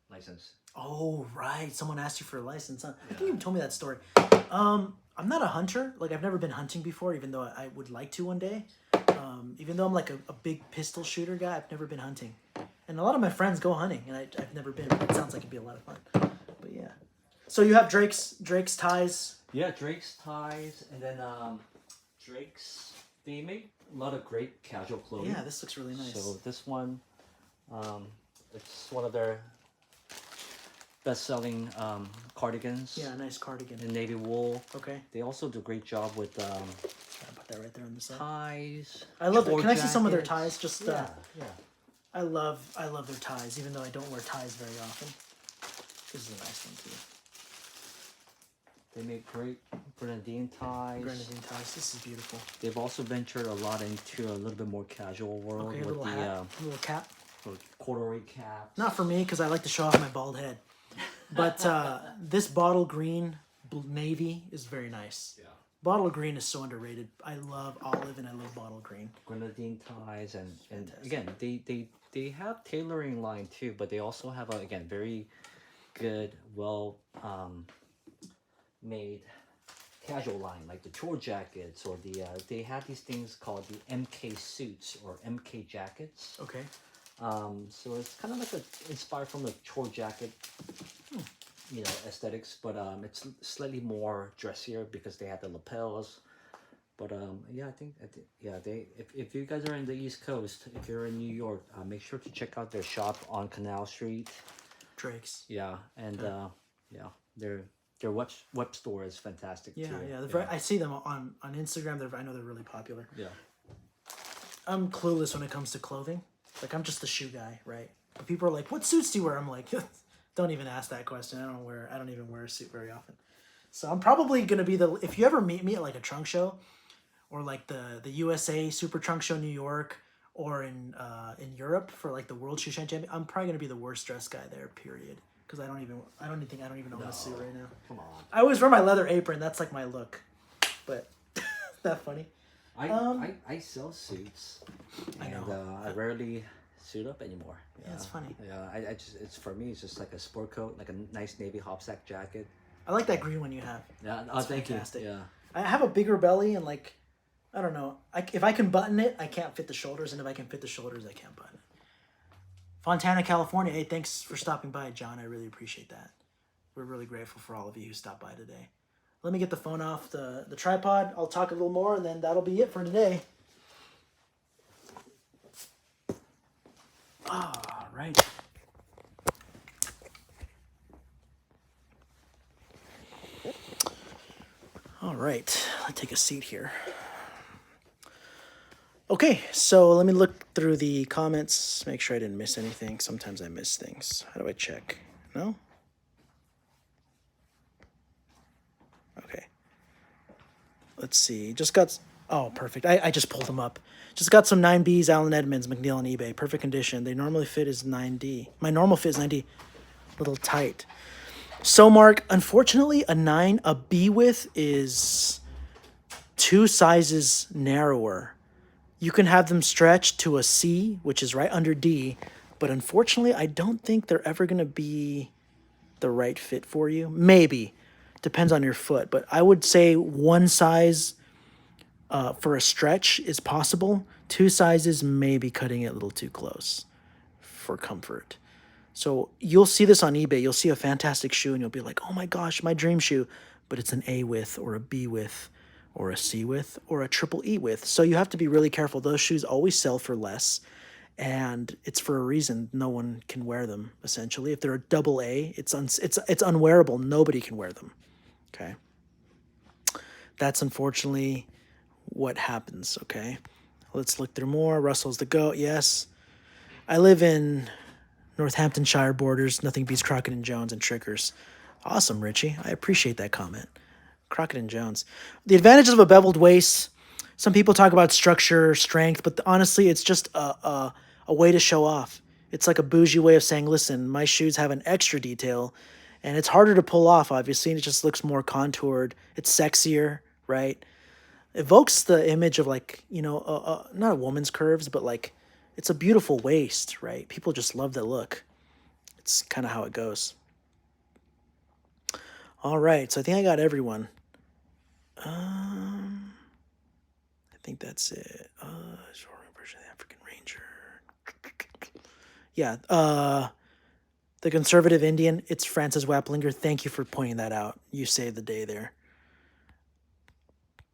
license. Oh, right. Someone asked you for a license. Huh? I think you told me that story. I'm not a hunter. Like, I've never been hunting before, even though I would like to one day. Even though I'm like a big pistol shooter guy, I've never been hunting. And a lot of my friends go hunting, and I've never been. It sounds like it'd be a lot of fun. But yeah. So you have Drake's ties. Yeah, Drake's ties, and then Drake's. They make a lot of great casual clothing. Yeah, this looks really nice. So this one, it's one of their best-selling cardigans. Yeah, nice cardigan. In navy wool. Okay. They also do a great job with I'll put that right there on the side. Ties. I love it. Can I see some of their ties? Just yeah. I love their ties, even though I don't wear ties very often. This is a nice one too. They make great grenadine ties. Grenadine ties. This is beautiful. They've also ventured a lot into a little bit more casual world with little hat, little cap, corduroy cap. Not for me because I like to show off my bald head. But this bottle green navy is very nice. Yeah. Bottle green is so underrated. I love olive and I love bottle green. Grenadine ties and again they have tailoring line too, but they also have a very good made casual line like the tour jackets or the they have these things called the MK suits or MK jackets. Okay. So it's kind of like inspired from the tour jacket, aesthetics, but it's slightly more dressier because they have the lapels. But I think if you guys are in the East Coast, if you're in New York, make sure to check out their shop on Canal Street. Drake's. Yeah, and their web store is fantastic too. Yeah. I see them on Instagram. I know they're really popular. Yeah. I'm clueless when it comes to clothing. Like, I'm just the shoe guy, right? But people are like, what suits do you wear? I'm like, don't even ask that question. I don't even wear a suit very often. So I'm probably going to be if you ever meet me at like a trunk show or like the USA Super Trunk Show in New York or in Europe for like the World Shoe Shine Champion, I'm probably going to be the worst dressed guy there, period. Because I don't even own a suit right now. Come on. I always wear my leather apron. That's like my look. But is that funny? I sell suits. I know. And I rarely suit up anymore. Yeah, it's funny. Yeah, I just it's for me. It's just like a sport coat, like a nice navy hopsack jacket. I like that green one you have. Yeah. Thank you. Yeah. I have a bigger belly and like, I don't know. If I can button it, I can't fit the shoulders, and if I can fit the shoulders, I can't button it. Fontana, California. Hey, thanks for stopping by, John. I really appreciate that. We're really grateful for all of you who stopped by today. Let me get the phone off the tripod. I'll talk a little more, and then that'll be it for today. All right. All right. Let's take a seat here. Okay, so let me look through the comments, make sure I didn't miss anything. Sometimes I miss things. How do I check? No? Okay. Let's see. Just got... Oh, perfect. I just pulled them up. Just got some 9Bs, Allen Edmonds, McNeil on eBay. Perfect condition. They normally fit as 9D. My normal fit is 9D. A little tight. So, Mark, unfortunately, a B width is 2 sizes narrower. You can have them stretch to a C, which is right under D, but unfortunately, I don't think they're ever going to be the right fit for you. Maybe. Depends on your foot, but I would say 1 size for a stretch is possible. 2 sizes may be cutting it a little too close for comfort. So you'll see this on eBay. You'll see a fantastic shoe, and you'll be like, oh my gosh, my dream shoe, but it's an A width or a B width or a C width, or a triple E width. So you have to be really careful. Those shoes always sell for less, and it's for a reason. No one can wear them, essentially. If they're a double A, it's unwearable. Nobody can wear them, okay? That's unfortunately what happens, okay? Let's look through more. Russell's the GOAT, yes. I live in Northamptonshire borders. Nothing beats Crockett and Jones and Triggers. Awesome, Richie. I appreciate that comment. Crockett and Jones. The advantages of a beveled waist. Some people talk about structure, strength, but honestly, it's just a way to show off. It's like a bougie way of saying, listen, my shoes have an extra detail, and it's harder to pull off, obviously, and it just looks more contoured. It's sexier, right? Evokes the image of like, not a woman's curves, but like it's a beautiful waist, right? People just love that look. It's kind of how it goes. All right, so I think I got everyone. I think that's it. Version of the African Ranger. Yeah, the conservative Indian, it's Francis Waplinger. Thank you for pointing that out. You saved the day there.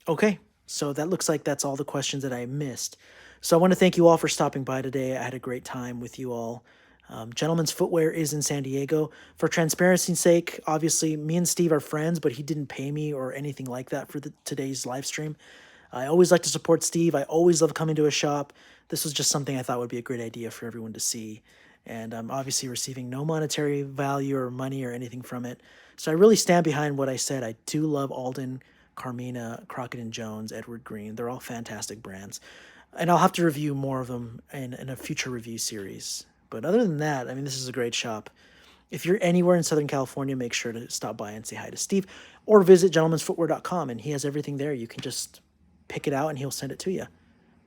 Okay, so that looks like that's all the questions that I missed. So I want to thank you all for stopping by today. I had a great time with you all. Gentleman's Footwear is in San Diego. For transparency's sake, obviously, me and Steve are friends, but he didn't pay me or anything like that for today's live stream. I always like to support Steve. I always love coming to his shop. This was just something I thought would be a great idea for everyone to see. And I'm obviously receiving no monetary value or money or anything from it. So I really stand behind what I said. I do love Alden, Carmina, Crockett and Jones, Edward Green. They're all fantastic brands. And I'll have to review more of them in a future review series. But other than that, I mean, this is a great shop. If you're anywhere in Southern California, make sure to stop by and say hi to Steve, or visit gentlemansfootwear.com, and he has everything there. You can just pick it out, and he'll send it to you.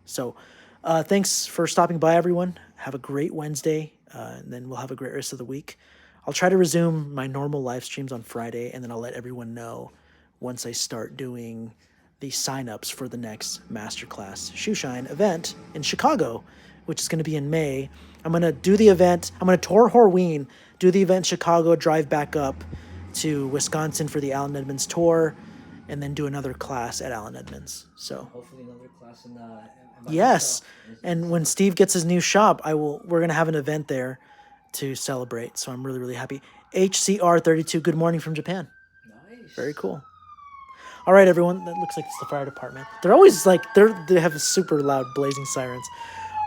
So thanks for stopping by, everyone. Have a great Wednesday, and then we'll have a great rest of the week. I'll try to resume my normal live streams on Friday, and then I'll let everyone know once I start doing the signups for the next Masterclass Shoe Shine event in Chicago, which is going to be in May. I'm going to do the event. I'm going to tour Horween, do the event in Chicago, drive back up to Wisconsin for the Allen Edmonds tour, and then do another class at Allen Edmonds. So hopefully another class in yes. And when Steve gets his new shop, we're going to have an event there to celebrate. So I'm really, really happy. HCR32, good morning from Japan. Nice. Very cool. All right, everyone. That looks like it's the fire department. They're always like, they have super loud blazing sirens.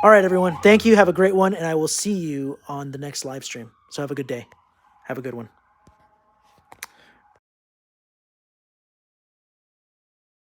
All right, everyone. Thank you. Have a great one, and I will see you on the next live stream. So have a good day. Have a good one.